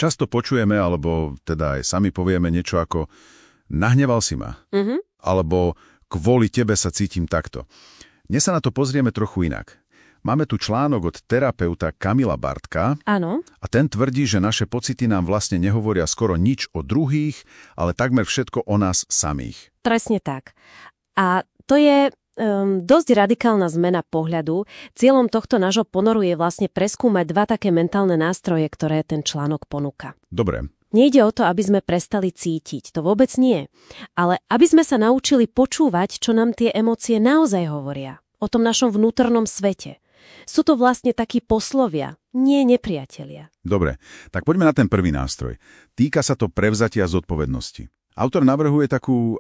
Často počujeme, alebo teda aj sami povieme niečo ako nahneval si ma, alebo kvôli tebe sa cítim takto. Dnes sa na to pozrieme trochu inak. Máme tu článok od terapeuta Kamila Bartka. Áno. A ten tvrdí, že naše pocity nám vlastne nehovoria skoro nič o druhých, ale takmer všetko o nás samých. Presne tak. A to je dosť radikálna zmena pohľadu. Cieľom tohto nášho ponoru je vlastne preskúmať dva také mentálne nástroje, ktoré ten článok ponúka. Dobre. Nejde o to, aby sme prestali cítiť, to vôbec nie. Ale aby sme sa naučili počúvať, čo nám tie emócie naozaj hovoria. O tom našom vnútornom svete. Sú to vlastne takí poslovia, nie nepriatelia. Dobre, tak poďme na ten prvý nástroj. Týka sa to prevzatia zodpovednosti. Autor navrhuje takú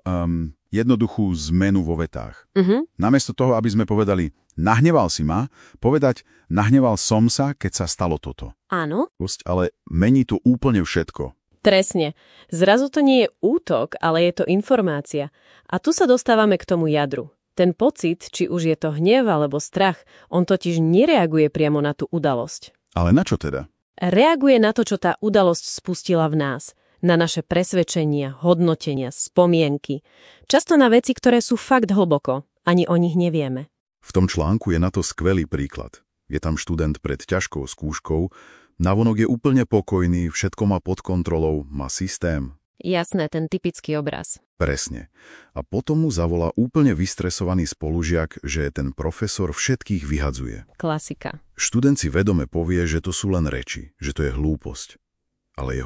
jednoduchú zmenu vo vetách. Namiesto toho, aby sme povedali nahneval si ma, povedať nahneval som sa, keď sa stalo toto. Áno. Ale mení to úplne všetko. Presne. Zrazu to nie je útok, ale je to informácia. A tu sa dostávame k tomu jadru. Ten pocit, či už je to hnev alebo strach, on totiž nereaguje priamo na tú udalosť. Ale na čo teda? Reaguje na to, čo tá udalosť spustila v nás. Na naše presvedčenia, hodnotenia, spomienky. Často na veci, ktoré sú fakt hlboko. Ani o nich nevieme. V tom článku je na to skvelý príklad. Je tam študent pred ťažkou skúškou, navonok je úplne pokojný, všetko má pod kontrolou, má systém. Jasné, ten typický obraz. Presne. A potom mu zavolá úplne vystresovaný spolužiak, že ten profesor všetkých vyhadzuje. Klasika. Študent si vedome povie, že to sú len reči, že to je hlúposť. Ale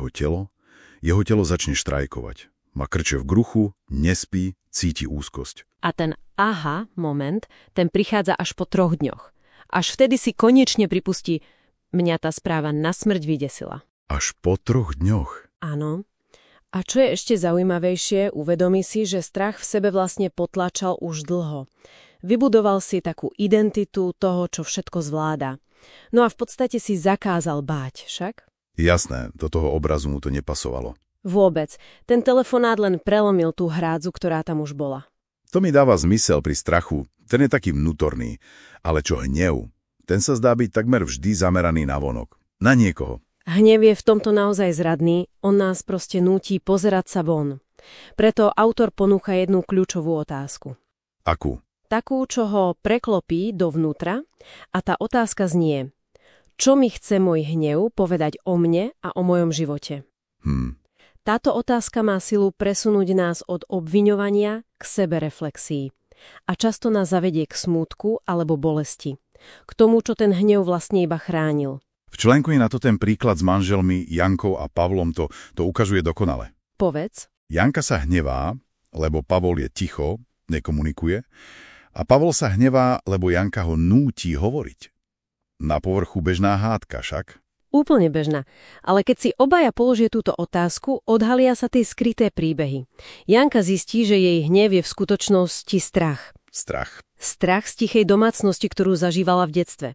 jeho telo začne štrajkovať. Má krče v bruchu, nespí, cíti úzkosť. A ten aha moment, ten prichádza až po 3 dňoch. Až vtedy si konečne pripustí, mňa tá správa na smrť vydesila. Až po 3 dňoch? Áno. A čo je ešte zaujímavejšie, uvedomí si, že strach v sebe vlastne potlačal už dlho. Vybudoval si takú identitu toho, čo všetko zvláda. No a v podstate si zakázal báť, však? Jasné, do toho obrazu mu to nepasovalo. Vôbec. Ten telefonát len prelomil tú hrádzu, ktorá tam už bola. To mi dáva zmysel pri strachu. Ten je taký vnútorný. Ale čo hnev? Ten sa zdá byť takmer vždy zameraný na vonok. Na niekoho. Hnev je v tomto naozaj zradný, on nás proste núti pozerať sa von. Preto autor ponúka jednu kľúčovú otázku. Akú? Takú, čo ho preklopí dovnútra a tá otázka znie: čo mi chce môj hnev povedať o mne a o mojom živote? Táto otázka má silu presunúť nás od obviňovania k sebereflexii a často nás zavedie k smútku alebo bolesti. K tomu, čo ten hnev vlastne iba chránil. V článku je na to ten príklad s manželmi Jankou a Pavlom, to ukazuje dokonale. Povedz. Janka sa hnevá, lebo Pavol je ticho, nekomunikuje, a Pavol sa hnevá, lebo Janka ho núti hovoriť. Na povrchu bežná hádka však. Úplne bežná. Ale keď si obaja položia túto otázku, odhalia sa tie skryté príbehy. Janka zistí, že jej hnev je v skutočnosti strach. Strach z tichej domácnosti, ktorú zažívala v detstve.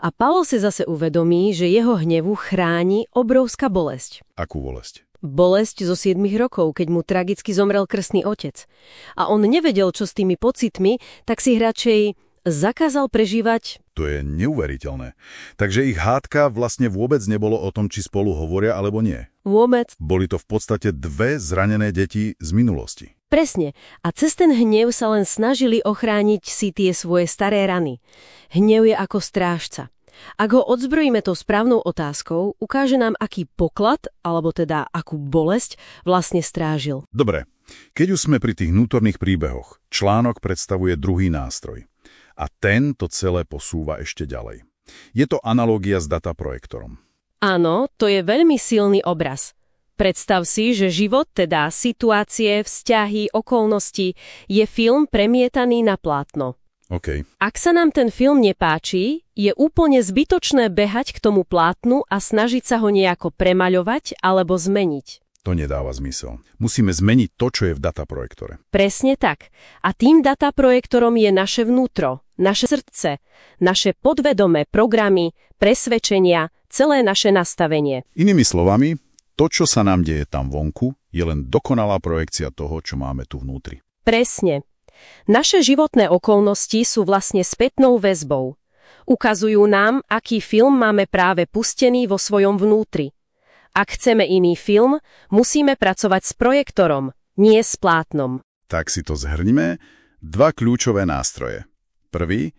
A Pavol si zase uvedomí, že jeho hnevu chráni obrovská bolesť. Akú bolesť? Bolesť zo 7 rokov, keď mu tragicky zomrel krstný otec. A on nevedel, čo s tými pocitmi, tak si radšej zakázal prežívať. To je neuveriteľné. Takže ich hádka vlastne vôbec nebolo o tom, či spolu hovoria alebo nie. Vôbec. Boli to v podstate 2 zranené deti z minulosti. Presne. A cez ten hnev sa len snažili ochrániť si tie svoje staré rany. Hnev je ako strážca. Ak ho odzbrojíme tou správnou otázkou, ukáže nám, aký poklad, alebo teda akú bolesť vlastne strážil. Dobre. Keď už sme pri tých vnútorných príbehoch, článok predstavuje druhý nástroj. A ten to celé posúva ešte ďalej. Je to analógia s dataprojektorom. Áno, to je veľmi silný obraz. Predstav si, že život, teda situácie, vzťahy, okolnosti, je film premietaný na plátno. Okay. Ak sa nám ten film nepáči, je úplne zbytočné behať k tomu plátnu a snažiť sa ho nejako premaľovať alebo zmeniť. To nedáva zmysel. Musíme zmeniť to, čo je v dataprojektore. Presne tak. A tým dataprojektorom je naše vnútro, naše srdce, naše podvedomé programy, presvedčenia, celé naše nastavenie. Inými slovami, to, čo sa nám deje tam vonku, je len dokonalá projekcia toho, čo máme tu vnútri. Presne. Naše životné okolnosti sú vlastne spätnou väzbou. Ukazujú nám, aký film máme práve pustený vo svojom vnútri. Ak chceme iný film, musíme pracovať s projektorom, nie s plátnom. Tak si to zhrňme. 2 kľúčové nástroje. Prvý,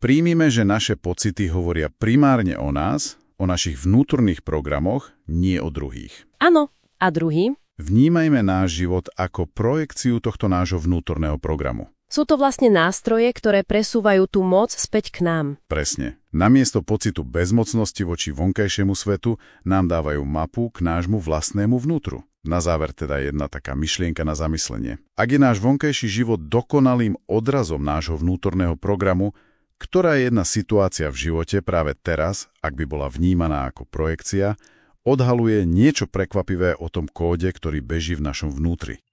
príjmime, že naše pocity hovoria primárne o nás, o našich vnútorných programoch, nie o druhých. Áno. A druhý? Vnímajme náš život ako projekciu tohto nášho vnútorného programu. Sú to vlastne nástroje, ktoré presúvajú tú moc späť k nám. Presne. Namiesto pocitu bezmocnosti voči vonkajšiemu svetu nám dávajú mapu k nášmu vlastnému vnútru. Na záver teda jedna taká myšlienka na zamyslenie. Ak je náš vonkajší život dokonalým odrazom nášho vnútorného programu, ktorá je jedna situácia v živote práve teraz, ak by bola vnímaná ako projekcia, odhaluje niečo prekvapivé o tom kóde, ktorý beží v našom vnútri.